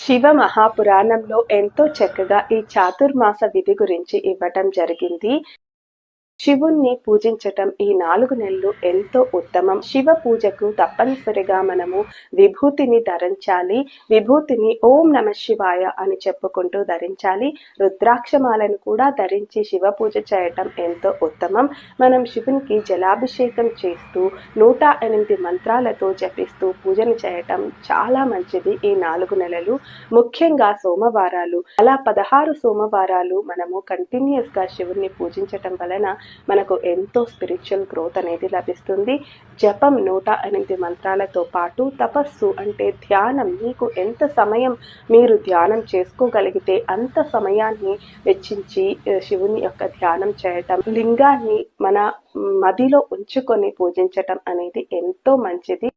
శివ మహాపురాణంలో ఎంతో చక్కగా ఈ చాతుర్మాస విధి గురించి ఇవ్వటం జరిగింది. శివుణ్ణి పూజించటం ఈ 4 నెలలు ఎంతో ఉత్తమం. శివ పూజకు తప్పనిసరిగా మనము విభూతిని ధరించాలి. విభూతిని ఓం నమ శివాయ అని చెప్పుకుంటూ ధరించాలి. రుద్రాక్షమాలను కూడా ధరించి శివ పూజ చేయటం ఎంతో ఉత్తమం. మనం శివునికి జలాభిషేకం చేస్తూ 108 మంత్రాలతో జపిస్తూ పూజను చేయటం చాలా మంచిది ఈ 4 నెలలు. ముఖ్యంగా సోమవారాలు, అలా 16 సోమవారాలు మనము కంటిన్యూస్ గా శివుణ్ణి పూజించటం వలన మనకు ఎంతో స్పిరిచువల్ గ్రోత్ అనేది లభిస్తుంది. జపం 108 మంత్రాలతో పాటు తపస్సు అంటే ధ్యానం, మీకు ఎంత సమయం మీరు ధ్యానం చేసుకోగలిగితే అంత సమయాన్ని వెచ్చించి శివుని యొక్క ధ్యానం చేయటం, లింగాన్ని మన మదిలో ఉంచుకొని పూజించటం అనేది ఎంతో మంచిది.